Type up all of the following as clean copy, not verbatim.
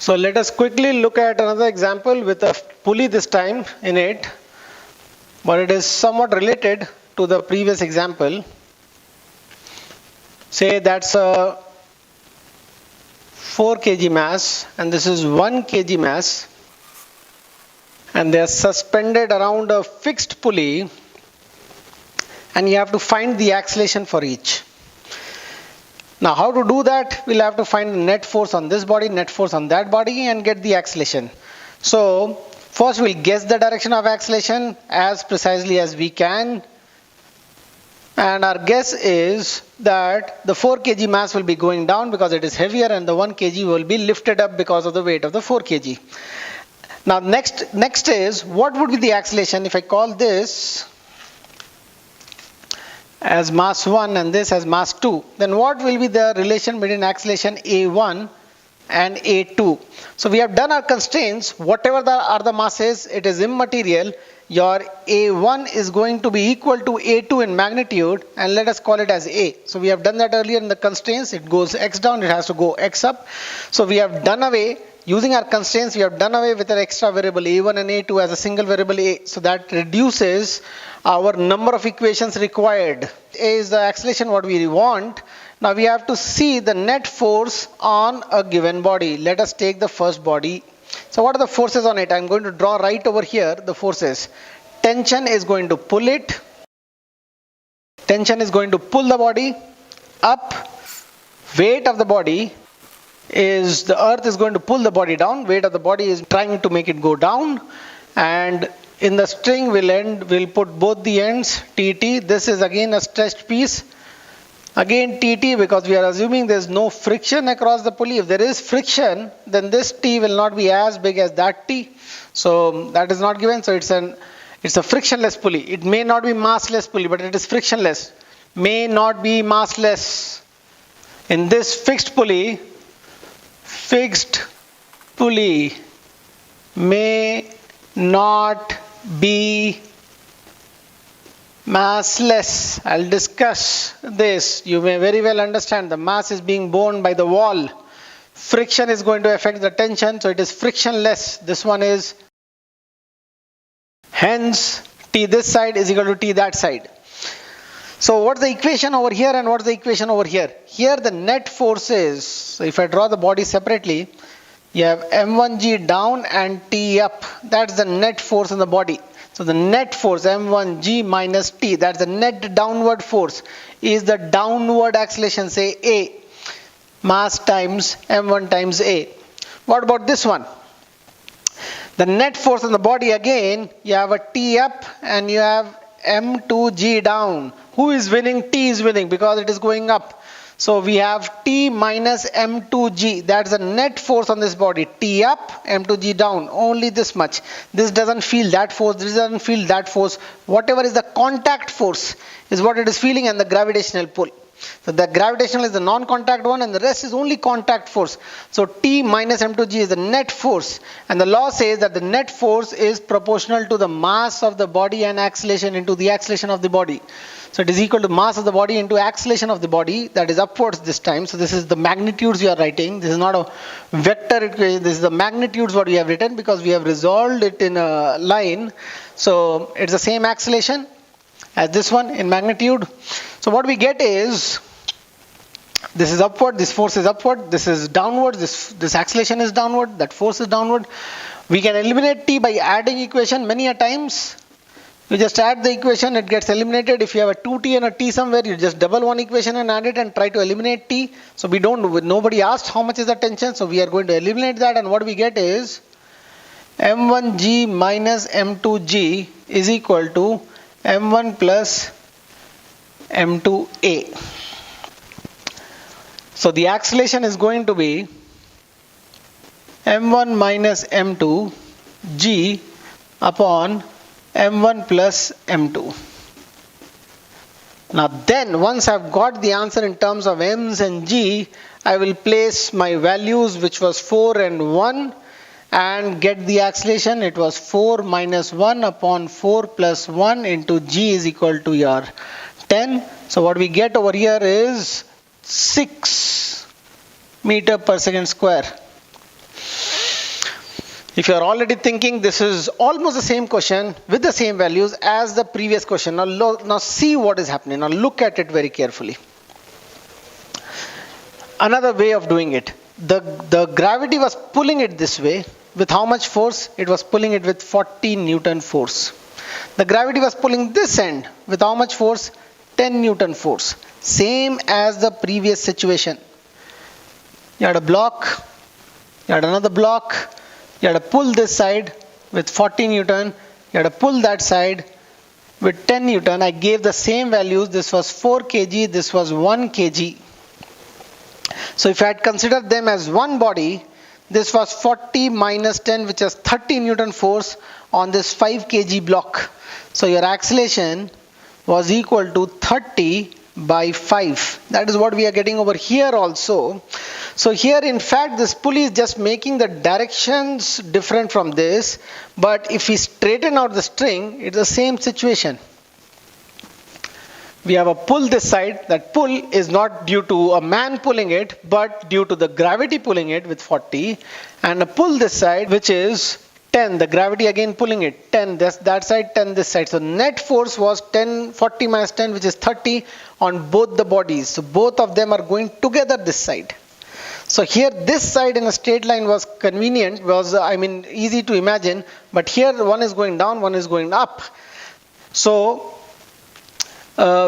So let us quickly look at another example with a pulley this time in it, but it is somewhat related to the previous example. Say that's a 4 kg mass and this is 1 kg mass, and they are suspended around a fixed pulley, and you have to find the acceleration for each. Now how to do that? We'll have to find the net force on this body, net force on that body, and get the acceleration. So first we'll guess the direction of acceleration as precisely as we can. And our guess is that the 4 kg mass will be going down because it is heavier, and the 1 kg will be lifted up because of the weight of the 4 kg. Now next is, what would be the acceleration if I call this as mass 1 and this as mass 2, then what will be the relation between acceleration A1 and A2? So we have done our constraints. Whatever are the masses, it is immaterial. Your A1 is going to be equal to A2 in magnitude, and let us call it as A. So we have done that earlier in the constraints. It goes x down, it has to go x up. So we have done away, using our constraints, we have done away with an extra variable A1 and A2 as a single variable A. So that reduces our number of equations required. A is the acceleration what we want. Now we have to see the net force on a given body. Let us take the first body. So what are the forces on it? I'm going to draw right over here the forces. Tension is going to pull it. Tension is going to pull the body up. Weight of the body is, the earth is going to pull the body down. Weight of the body is trying to make it go down. And in the string we'll put both the ends TT. This is again a stretched piece. Again TT, because we are assuming there is no friction across the pulley. If there is friction, then this T will not be as big as that T. So that is not given. So it's a frictionless pulley. It may not be massless pulley, but it is frictionless. May not be massless. In this fixed pulley may not be massless. I'll discuss this. You may very well understand the mass is being borne by the wall. Friction is going to affect the tension, so it is frictionless. This one is, hence T this side is equal to T that side. So what's the equation over here and what's the equation over here? Here the net forces, so if I draw the body separately, you have M1G down and T up. That's the net force in the body. So the net force M1G minus T, that's the net downward force, is the downward acceleration, say A, mass times M1 times A. What about this one? The net force on the body, again, you have a T up and you have M2G down. Who is winning? T is winning because it is going up. So we have T minus M2G. That's the net force on this body. T up, M2G down. Only this much. This doesn't feel that force. This doesn't feel that force. Whatever is the contact force is what it is feeling, and the gravitational pull. So the gravitational is the non-contact one, and the rest is only contact force. So T minus M2G is the net force. And the law says that the net force is proportional to the mass of the body and acceleration into the acceleration of the body. So it is equal to mass of the body into acceleration of the body, that is upwards this time. So this is the magnitudes we are writing. This is not a vector equation. This is the magnitudes what we have written because we have resolved it in a line. So it's the same acceleration as this one in magnitude. So what we get is, this is upward, this force is upward, this is downward, this acceleration is downward, that force is downward. We can eliminate T by adding equation many a times. You just add the equation, it gets eliminated. If you have a 2T and a T somewhere, you just double one equation and add it and try to eliminate T. So we don't, nobody asked how much is the tension, so we are going to eliminate that, and what we get is M1G minus M2G is equal to M1 plus M2A. So the acceleration is going to be M1 minus M2 G upon M1 plus M2. Now then, once I've got the answer in terms of M's and G, I will place my values, which was 4 and 1, and get the acceleration. It was 4 minus 1 upon 4 plus 1 into G is equal to your 10. So what we get over here is 6 meter per second square. If you are already thinking this is almost the same question with the same values as the previous question, now see what is happening. Now look at it very carefully. Another way of doing it. The gravity was pulling it this way. With how much force? It was pulling it with 40 Newton force. The gravity was pulling this end with how much force? 10 Newton force. Same as the previous situation. You had a block, you had another block, you had to pull this side with 40 Newton, you had to pull that side with 10 Newton. I gave the same values. This was 4 kg, this was 1 kg. So if I had considered them as one body, this was 40 minus 10, which is 30 Newton force on this 5 kg block. So your acceleration was equal to 30 by 5. That is what we are getting over here also. So here in fact this pulley is just making the directions different from this, but if we straighten out the string, it's the same situation. We have a pull this side. That pull is not due to a man pulling it, but due to the gravity pulling it with 40, and a pull this side which is 10, the gravity again pulling it, 10 that side, 10 this side. So net force was 10, 40 minus 10, which is 30 on both the bodies. So both of them are going together this side. So here this side in a straight line was convenient, was easy to imagine, but here one is going down, one is going up. So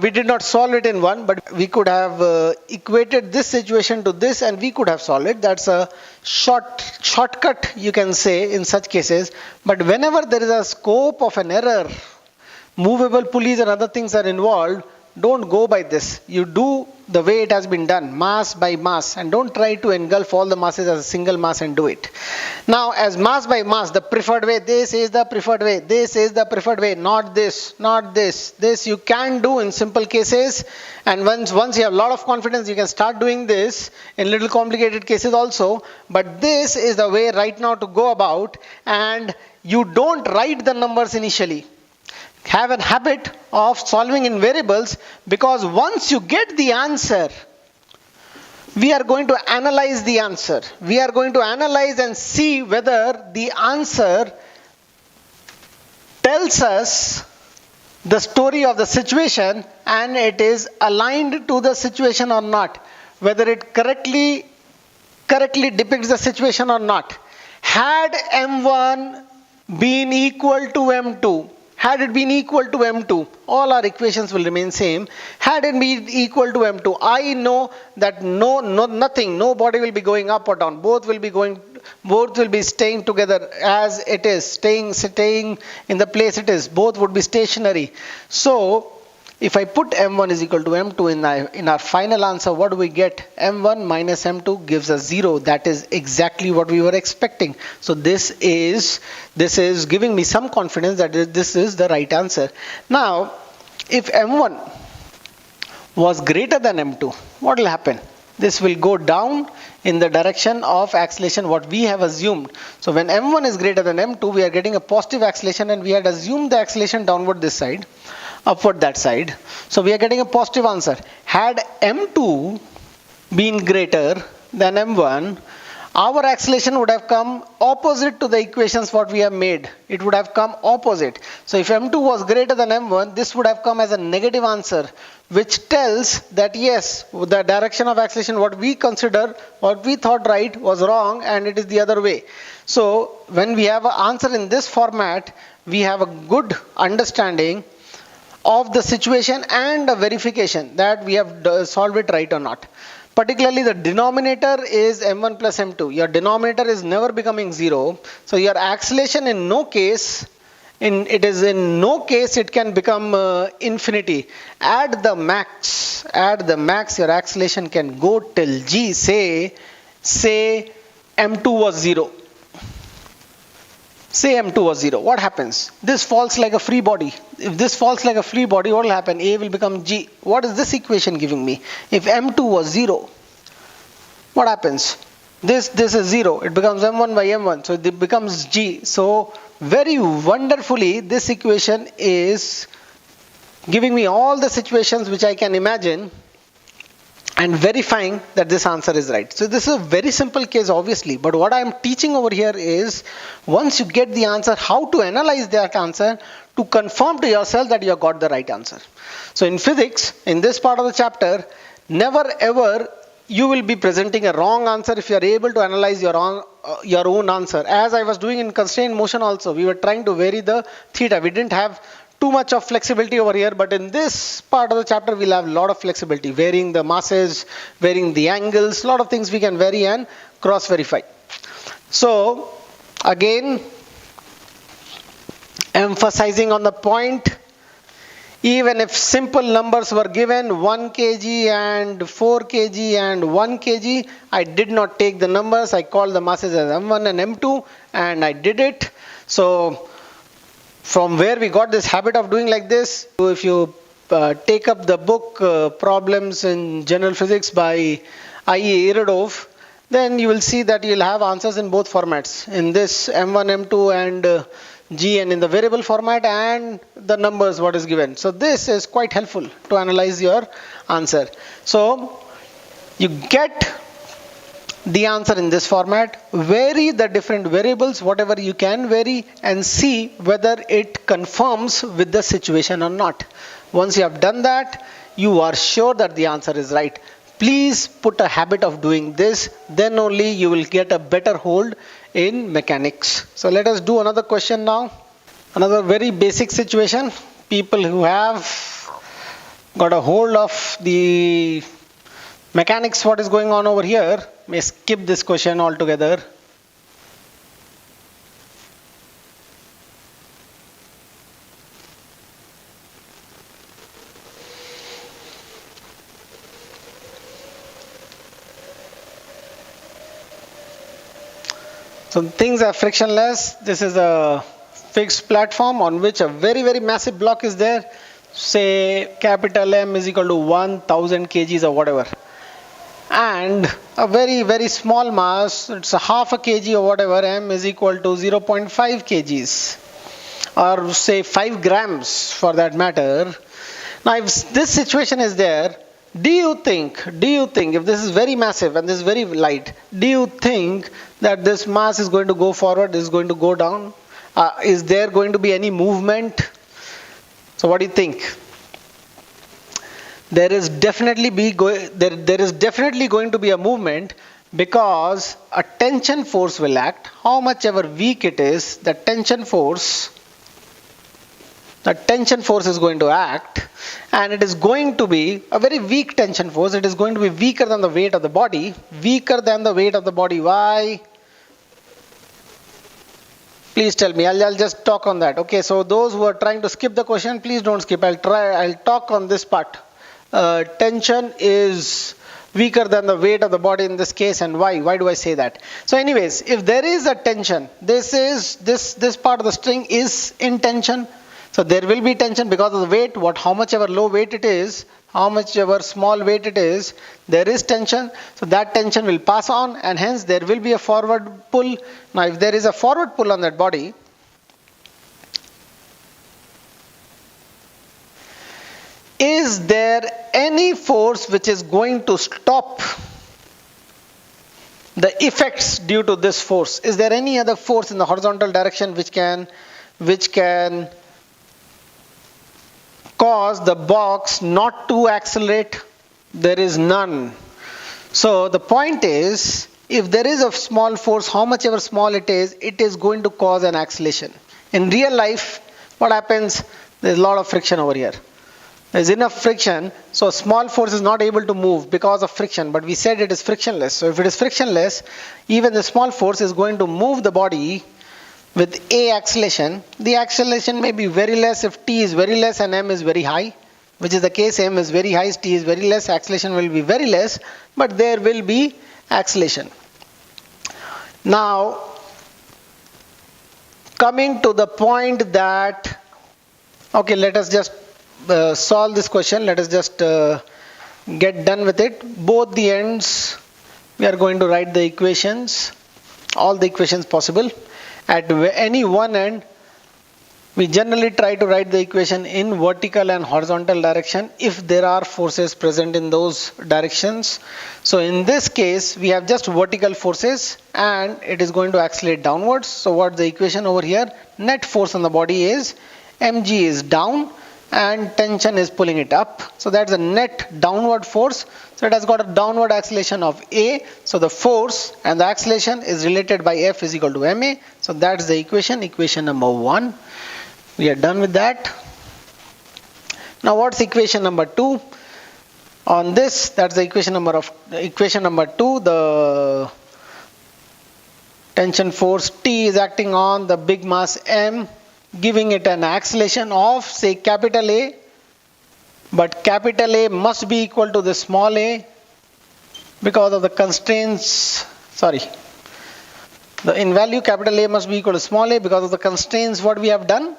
we did not solve it in one, but we could have equated this situation to this and we could have solved it. That's a shortcut you can say in such cases. But whenever there is a scope of an error, movable pulleys and other things are involved, don't go by this. You do the way it has been done, mass by mass, and don't try to engulf all the masses as a single mass and do it. Now as mass by mass, the preferred way, this is the preferred way, this is the preferred way, not this, not this. This you can do in simple cases, and once you have a lot of confidence, you can start doing this in little complicated cases also. But this is the way right now to go about, and you don't write the numbers initially. Have a habit of solving in variables, because once you get the answer, we are going to analyze the answer. We are going to analyze and see whether the answer tells us the story of the situation and it is aligned to the situation or not, whether it correctly depicts the situation or not. Had M1 been equal to M2, had it been equal to M2, all our equations will remain same. Had it been equal to M2, I know that nothing, no body will be going up or down. Both will be staying together as it is, staying in the place it is. Both would be stationary. So if I put M1 is equal to M2 in our final answer, what do we get? M1 minus M2 gives us 0. That is exactly what we were expecting. So this is giving me some confidence that this is the right answer. Now, if M1 was greater than M2, what will happen? This will go down in the direction of acceleration, what we have assumed. So when M1 is greater than M2, we are getting a positive acceleration, and we had assumed the acceleration downward this side, upward that side. So we are getting a positive answer. Had M2 been greater than M1, our acceleration would have come opposite to the equations what we have made. It would have come opposite. So if M2 was greater than M1, this would have come as a negative answer, which tells that yes, the direction of acceleration what we consider, what we thought right was wrong, and it is the other way. So when we have an answer in this format, we have a good understanding of the situation and a verification that we have solved it right or not. Particularly the denominator is M1 plus M2. Your denominator is never becoming 0. So your acceleration in no case, it can become infinity. Add the max, your acceleration can go till G. Say M2 was 0. Say M2 was 0. What happens? This falls like a free body. If this falls like a free body, what will happen? A will become G. What is this equation giving me? If M2 was 0, what happens? This is 0. It becomes M1 by M1. So it becomes G. So very wonderfully, this equation is giving me all the situations which I can imagine and verifying that this answer is right. So this is a very simple case, obviously, but what I am teaching over here is once you get the answer, how to analyze that answer to confirm to yourself that you have got the right answer. So in physics, in this part of the chapter, never ever you will be presenting a wrong answer if you are able to analyze your own answer. As I was doing in constrained motion also, we were trying to vary the theta. We didn't have too much of flexibility over here, but in this part of the chapter we'll have a lot of flexibility, varying the masses, varying the angles, a lot of things we can vary and cross verify. So again, emphasizing on the point, even if simple numbers were given 1 kg and 4 kg and 1 kg, I did not take the numbers. I called the masses as M1 and M2 and I did it. So from where we got this habit of doing like this, if you take up the book Problems in General Physics by I.E. Iridov, then you will see that you will have answers in both formats, in this M1, M2 and G, and in the variable format and the numbers what is given. So this is quite helpful to analyze your answer. So you get the answer in this format, vary the different variables, whatever you can vary, and see whether it confirms with the situation or not. Once you have done that, you are sure that the answer is right. Please put a habit of doing this, then only you will get a better hold in mechanics. So let us do another question now. Another very basic situation. People who have got a hold of the mechanics, what is going on over here, may skip this question altogether. So things are frictionless. This is a fixed platform on which a very massive block is there. Say capital M is equal to 1000 kgs or whatever. And a very small mass, it's a half a kg or whatever, M is equal to 0.5 kgs. Or say 5 grams for that matter. Now if this situation is there, do you think if this is very massive and this is very light, do you think that this mass is going to go forward, is going to go down? Is there going to be any movement? So what do you think? There is definitely going to be a movement, because a tension force will act. How much ever weak it is, the tension force is going to act, and it is going to be a very weak tension force. It is going to be weaker than the weight of the body. Why? Please tell me. I'll just talk on that. Okay, so those who are trying to skip the question, please don't skip. I'll talk on this part. Tension is weaker than the weight of the body in this case, and why do I say that? So anyways, if there is a tension, this part of the string is in tension. So there will be tension because of the weight. How much ever low weight it is, how much ever small weight it is, there is tension. So that tension will pass on, and hence there will be a forward pull. Now if there is a forward pull on that body, is there any force which is going to stop the effects due to this force? Is there any other force in the horizontal direction which can cause the box not to accelerate? There is none. So the point is, if there is a small force, how much ever small it is going to cause an acceleration. In real life, what happens? There's a lot of friction over here. There's enough friction, so a small force is not able to move because of friction, but we said it is frictionless. So if it is frictionless, even the small force is going to move the body with a acceleration. The acceleration may be very less if t is very less and m is very high, which is the case. M is very high, t is very less, acceleration will be very less, but there will be acceleration. Now, coming to the point that, okay, let us just solve this question. Let us just get done with it. Both the ends, we are going to write the equations, all the equations possible. At any one end, We generally try to write the equation in vertical and horizontal direction if there are forces present in those directions. So in this case, we have just vertical forces and it is going to accelerate downwards. So what the equation over here? Net force on the body is mg is down and tension is pulling it up. So that's the net downward force. So it has got a downward acceleration of A. So the force and the acceleration is related by F is equal to ma. So that's the equation number 1. We are done with that. Now what's equation number 2? On this, that's the equation number 2. The tension force T is acting on the big mass M, giving it an acceleration of, say, capital A, but capital A must be equal to the small a because of the constraints, in value capital A must be equal to small a because of the constraints what we have done.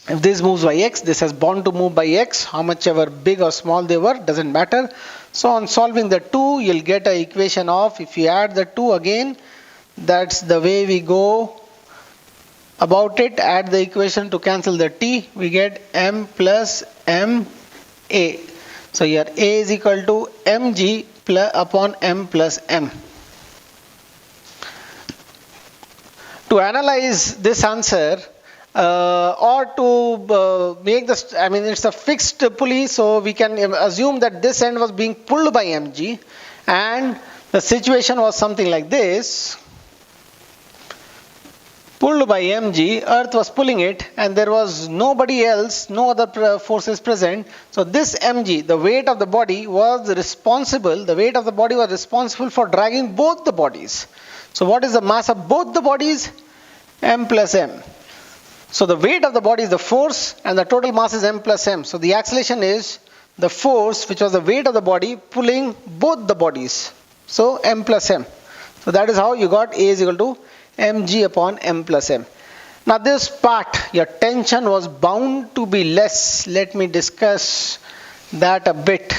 If this moves by x, this has bound to move by x, how much ever big or small they were, doesn't matter. So on solving the 2, you'll get an equation of, if you add the 2 again, that's the way we go about it. Add the equation to cancel the t, we get m plus m a. So here a is equal to mg upon m plus m. To analyze this answer, or to make this, it's a fixed pulley, so we can assume that this end was being pulled by mg and the situation was something like this. Pulled by mg, earth was pulling it and there was nobody else, no other forces present. So this mg, the weight of the body was responsible for dragging both the bodies. So what is the mass of both the bodies? M plus m. So the weight of the body is the force and the total mass is m plus m. So the acceleration is the force, which was the weight of the body, pulling both the bodies. So m plus m. So that is how you got A is equal to mg upon m plus m. Now this part, your tension was bound to be less. Let me discuss that a bit.